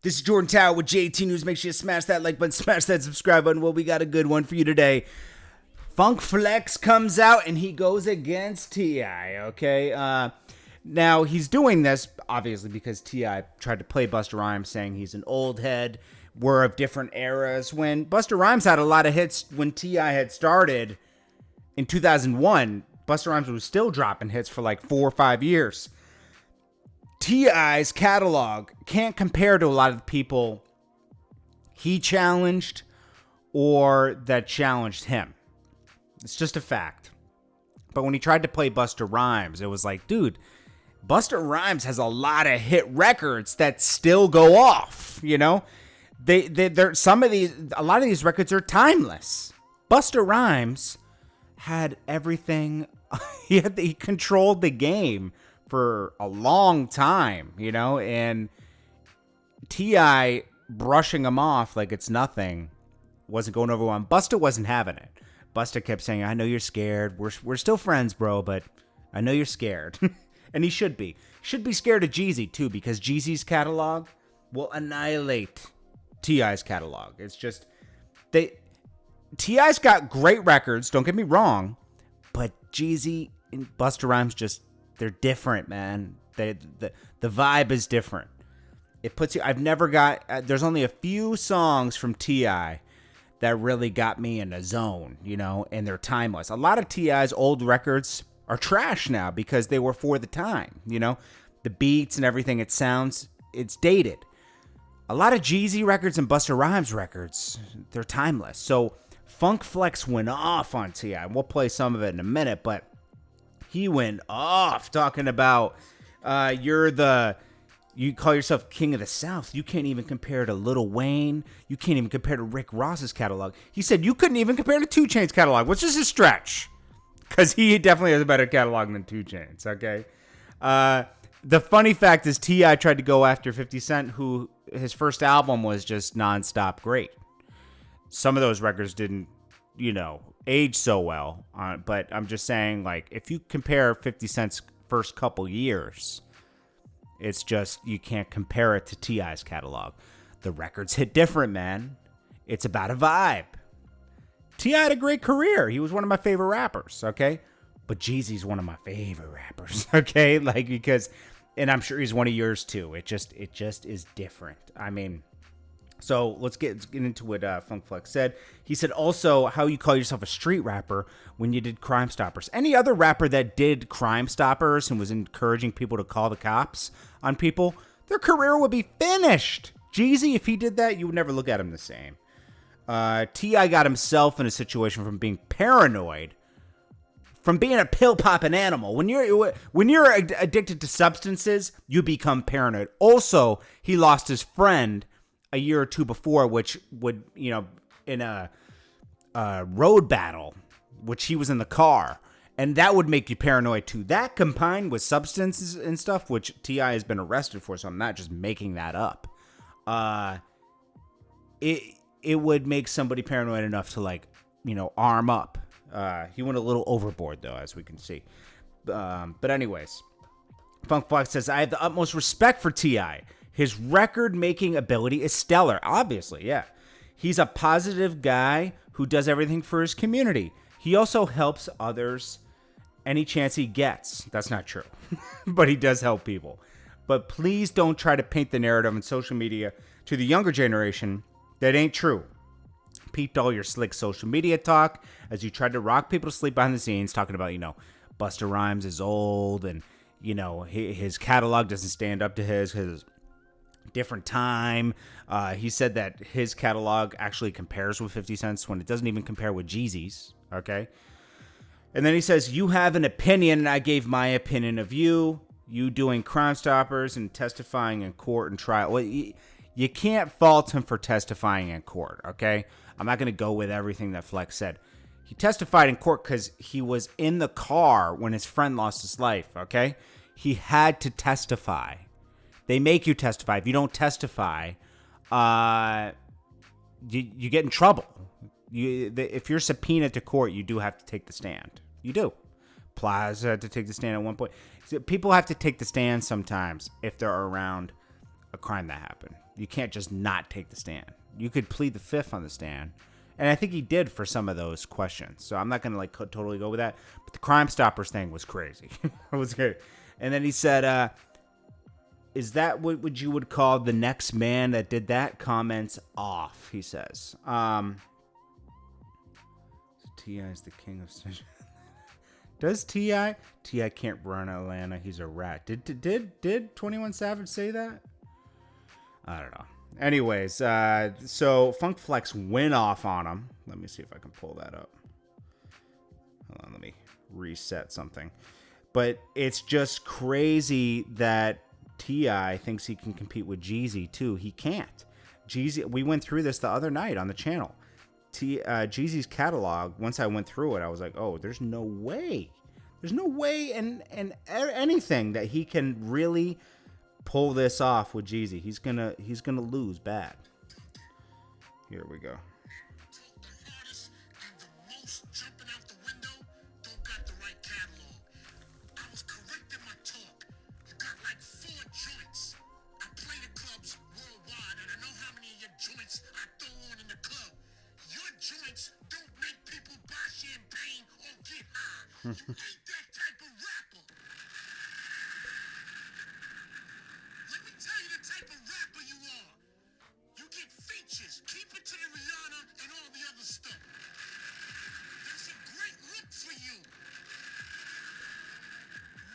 This is Jordan Tower with JT News. Make sure you smash that like button, smash that subscribe button. Well, we got a good one for you today. Funk Flex comes out and he goes against T.I., okay? Now, he's doing this, obviously, because T.I. tried to play Busta Rhymes, saying he's an old head. We're of different eras. When Busta Rhymes had a lot of hits when T.I. had started in 2001, Busta Rhymes was still dropping hits for like 4 or 5 years. T.I.'s catalog can't compare to a lot of the people he challenged or that challenged him. It's just a fact. But when he tried to play Busta Rhymes, it was like, dude, Busta Rhymes has a lot of hit records that still go off, you know? A lot of these records are timeless. Busta Rhymes had everything. He controlled the game for a long time, you know, and T.I. brushing him off like it's nothing wasn't going over well. Busta wasn't having it. Busta kept saying, I know you're scared. We're still friends, bro, but I know you're scared. And he should be. Should be scared of Jeezy, too, because Jeezy's catalog will annihilate T.I.'s catalog. It's just, T.I.'s got great records, don't get me wrong, but Jeezy and Busta Rhymes just, they're different, man. The vibe is different. It puts you, there's only a few songs from T.I. that really got me in a zone, you know, and they're timeless. A lot of T.I.'s old records are trash now because they were for the time, you know. The beats and everything, it's dated. A lot of Jeezy records and Busta Rhymes records, they're timeless. So Funk Flex went off on T.I. We'll play some of it in a minute, but he went off talking about you call yourself king of the South. You can't even compare to Lil Wayne. You can't even compare to Rick Ross's catalog. He said you couldn't even compare to 2 Chainz's catalog, which is a stretch because he definitely has a better catalog than 2 Chainz, okay? The funny fact is T.I. tried to go after 50 Cent, who his first album was just nonstop great. Some of those records didn't, you know, age so well, but I'm just saying, like, if you compare 50 Cent's first couple years, it's just, you can't compare it to T.I.'s catalog. The records hit different, man. It's about a vibe. T.I. had a great career. He was one of my favorite rappers, okay? But Jeezy's one of my favorite rappers, okay? Like, because, and I'm sure he's one of yours too. It just is different. I mean, so let's get into what Funk Flex said. He said also how you call yourself a street rapper when you did CrimeStoppers. Any other rapper that did CrimeStoppers and was encouraging people to call the cops on people, their career would be finished. Jeezy, if he did that, you would never look at him the same. T.I. got himself in a situation from being paranoid, from being a pill-popping animal. When you're addicted to substances, you become paranoid. Also, he lost his friend a year or two before, which would, you know, in a road battle, which he was in the car, and that would make you paranoid too. That combined with substances and stuff, which T.I. has been arrested for, so I'm not just making that up. It would make somebody paranoid enough to, like, you know, arm up. He went a little overboard though, as we can see. But anyways, Funk Flex says, I have the utmost respect for T.I. His record-making ability is stellar. Obviously, yeah. He's a positive guy who does everything for his community. He also helps others any chance he gets. That's not true. But he does help people. But please don't try to paint the narrative on social media to the younger generation that ain't true. Peeped all your slick social media talk as you tried to rock people to sleep behind the scenes, talking about, you know, Busta Rhymes is old and, you know, his catalog doesn't stand up to his different time. He said that his catalog actually compares with 50 Cent's when it doesn't even compare with Jeezy's, okay? And then he says, you have an opinion, and I gave my opinion of you doing CrimeStoppers and testifying in court and trial. Well, you can't fault him for testifying in court, okay? I'm not going to go with everything that Flex said. He testified in court because he was in the car when his friend lost his life, okay? He had to testify. They make you testify. If you don't testify, you get in trouble. If you're subpoenaed to court, you do have to take the stand. You do. Plaza had to take the stand at one point. So people have to take the stand sometimes if they're around a crime that happened. You can't just not take the stand. You could plead the fifth on the stand. And I think he did for some of those questions. So I'm not going to like totally go with that. But the CrimeStoppers thing was crazy. It was good. And then he said, is that what you would call the next man that did that? Comments off, he says. T.I. is the king of... Does T.I.? T.I. can't run Atlanta. He's a rat. Did 21 Savage say that? I don't know. Anyways, so Funk Flex went off on him. Let me see if I can pull that up. Hold on, let me reset something. But it's just crazy that T.I. thinks he can compete with Jeezy, too. He can't. Jeezy, we went through this the other night on the channel. Jeezy's catalog, once I went through it, I was like, oh, there's no way. There's no way in anything that he can really pull this off with Jeezy. He's gonna lose bad. Here we go. You ain't that type of rapper. Let me tell you the type of rapper you are. You get features. Keep it to the Rihanna and all the other stuff. That's a great look for you.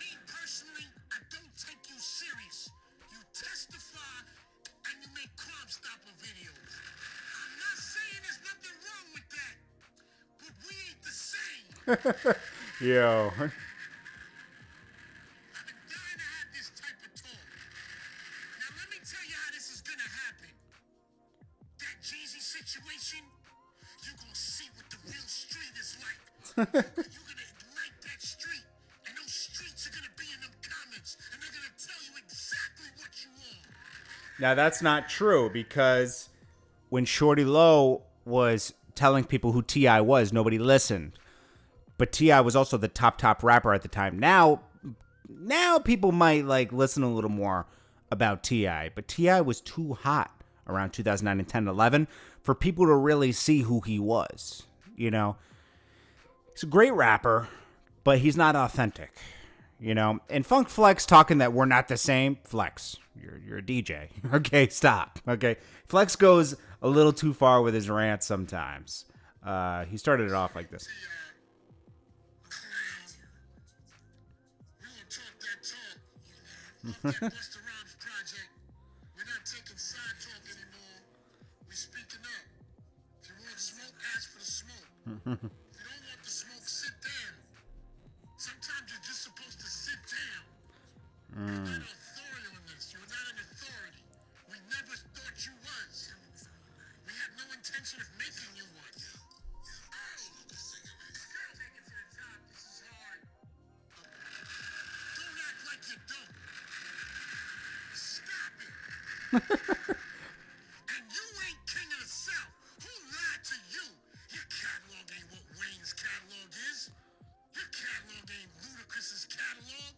Me personally, I don't take you serious. You testify and you make CrimeStopper videos. I'm not saying there's nothing wrong with that, but we ain't the same. Yo. I've been dying to have this type of talk. Now let me tell you how this is gonna happen. That Jeezy situation, you're gonna see what the real street is like. You're gonna ignite that street, and those streets are gonna be in them comments, and they're gonna tell you exactly what you want. Now that's not true, because when Shorty Low was telling people who T.I. was, nobody listened. But T.I. was also the top rapper at the time. Now people might like listen a little more about T.I. But T.I. was too hot around 2009 and 10, 11 for people to really see who he was. You know, he's a great rapper, but he's not authentic. You know, and Funk Flex talking that we're not the same. Flex, you're a DJ. Okay, stop. Okay, Flex goes a little too far with his rants sometimes. He started it off like this. That Busta Rhymes project. We're not taking side talk anymore. We're speaking up. If you want smoke, ask for the smoke. If you don't want the smoke, sit down. Sometimes you're just supposed to sit down. You're not an authority on this. You're not an authority. We never thought you was. We had no intention of making you one. Take it to the top. This is hard. Don't act like you don't. Stop it. And you ain't king of the South. Who lied to you? Your catalog ain't what Wayne's catalog is. Your catalog ain't Ludacris's catalog.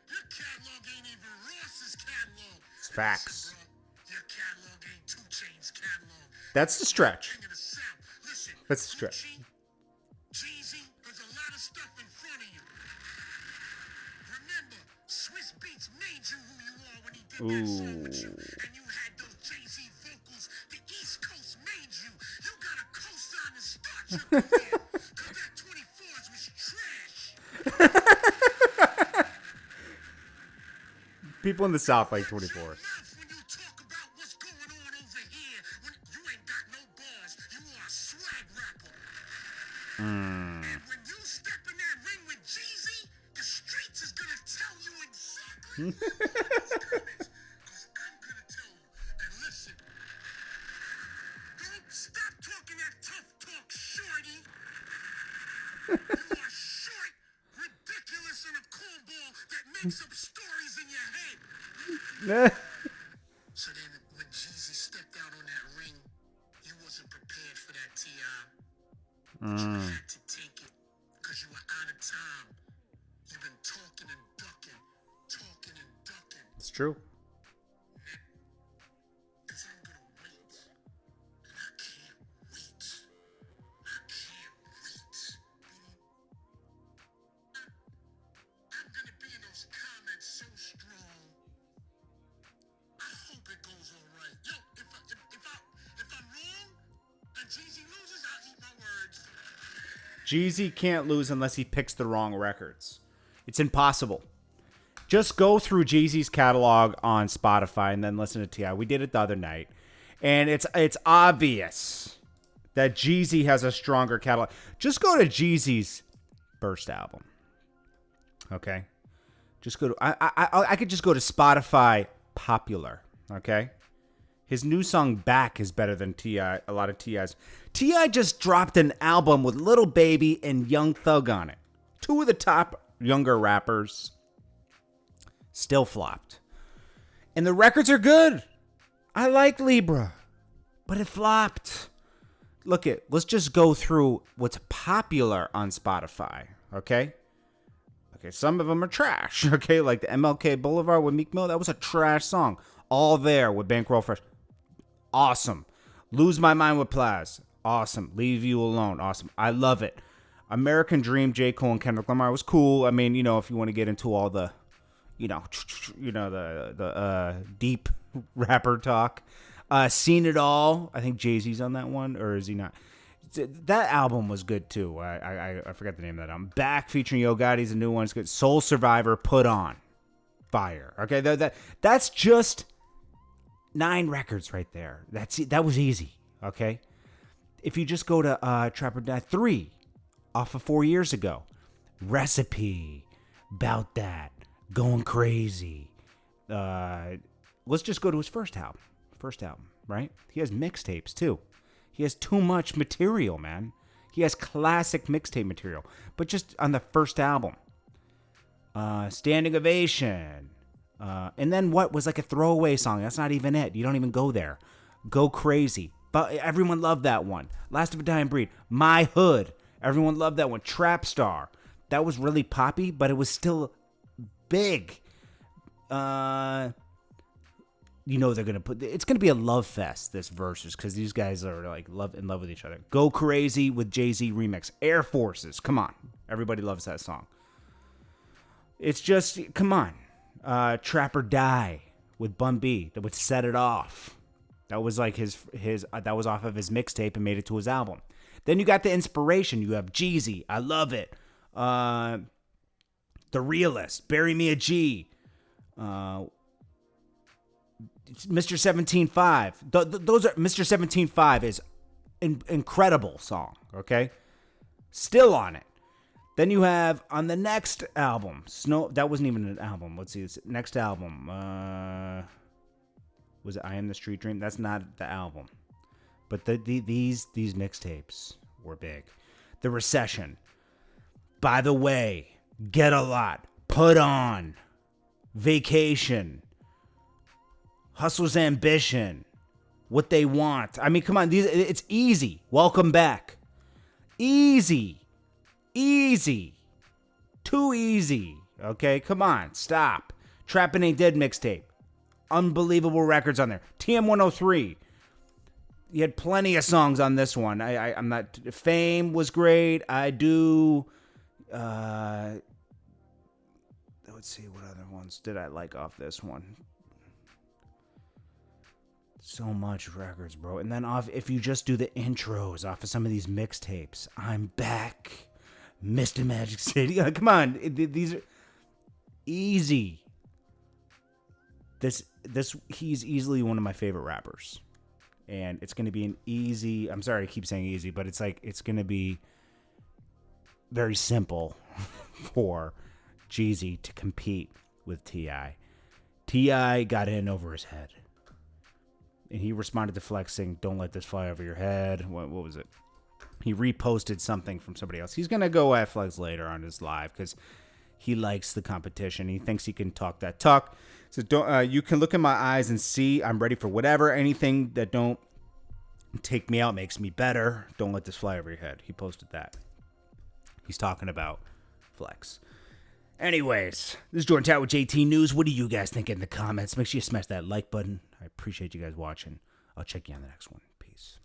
Your catalog ain't even Ross's catalog. It's facts. Listen, bro, your catalog ain't 2 Chainz catalog. That's the stretch. King of the South. Listen, That's the stretch. Jeezy, there's a lot of stuff in front of you. Remember, Swiss Beats made you who you are when he did that song with you. And you had those Jay-Z vocals. The East Coast made you. You got a cosign to start your career. Cause that 24s was trash. People in the South like 24s. When you talk about what's going on over here, when you ain't got no bars, you are a swag rapper. And when you step in that ring with Jeezy, the streets is gonna tell you exactly what's coming. Cause I'm gonna tell you. And listen, don't stop talking that tough talk, shorty. You are short, ridiculous, and a cornball that makes up stories in your head. So then when Jeezy stepped out on that ring, you wasn't prepared for that, T.I. But you had to take it, because you were out of time. You've been talking and ducking. It's true. Jeezy can't lose unless he picks the wrong records. It's impossible. Just go through Jeezy's catalog on Spotify and then listen to T.I. We did it the other night. And it's obvious that Jeezy has a stronger catalog. Just go to Jeezy's first album. Okay? Just go to... I could just go to Spotify Popular. Okay? His new song Back is better than T.I. A lot of T.I.'s. T.I. just dropped an album with Lil Baby and Young Thug on it. Two of the top younger rappers. Still flopped. And the records are good. I like Libra. But it flopped. Let's just go through what's popular on Spotify. Okay? Okay, some of them are trash. Okay, like the MLK Boulevard with Meek Mill. That was a trash song. All There with Bankroll Fresh. Awesome. Lose My Mind with Plaz. Awesome. Leave You Alone. Awesome. I love it. American Dream, J. Cole and Kendrick Lamar was cool. I mean, if you want to get into all the, the deep rapper talk. Seen It All. I think Jay-Z's on that one, or is he not? That album was good too. I forgot the name of that album. Back featuring Yo Gotti's a new one. It's good. Soul Survivor, Put On. Fire. Okay, that's just 9 records right there. That was easy. Okay, if you just go to Trapper Die 3 off of 4 years ago, Recipe, Bout That, Going Crazy. Let's just go to his first album. Right? He has mixtapes too. He has too much material, man. He has classic mixtape material. But just on the first album. Standing Ovation. And then what was like a throwaway song? That's not even it. You don't even go there. Go Crazy. But everyone loved that one. Last of a Dying Breed. My Hood. Everyone loved that one. Trap Star. That was really poppy, but it was still big. They're gonna it's gonna be a love fest, this Versus, because these guys are like in love with each other. Go Crazy with Jay-Z remix. Air Forces, come on, everybody loves that song. It's just, come on. Trap or Die with Bun B, that would Set It Off. That was like his that was off of his mixtape and made it to his album. Then you got the inspiration. You have Jeezy, I Love It. The Realist, Bury Me a G. Mr. 17.5. Those are Mr. 17.5 is an incredible song. Okay, still on it. Then you have on the next album, Snow. That wasn't even an album. Let's see. This next album. Was it I Am the Street Dream? That's not the album. But these mixtapes were big. The Recession. By the Way. Get a Lot. Put On. Vacation. Hustler's Ambition. What They Want. I mean, come on. It's easy. Welcome Back. Easy. Too easy. Okay, come on. Stop. Trappin' Ain't Dead mixtape. Unbelievable records on there. TM103. You had plenty of songs on this one. I'm not... Fame was great. I Do... let's see, what other ones did I like off this one? So much records, bro. And then if you just do the intros off of some of these mixtapes, I'm Back, Mr. Magic City. Come on, these are easy. He's easily one of my favorite rappers, and it's gonna be an easy. I'm sorry, I keep saying easy, but it's gonna be very simple for Jeezy to compete with T.I. T.I. got in over his head. And he responded to Flex saying, "Don't let this fly over your head." What was it? He reposted something from somebody else. He's going to go at Flex later on his live because he likes the competition. He thinks he can talk that talk. So you can look in my eyes and see I'm ready for whatever. Anything that don't take me out makes me better. Don't let this fly over your head. He posted that. He's talking about Flex. Anyways, this is Jordan Tower with JT News. What do you guys think in the comments? Make sure you smash that like button. I appreciate you guys watching. I'll check you on the next one. Peace.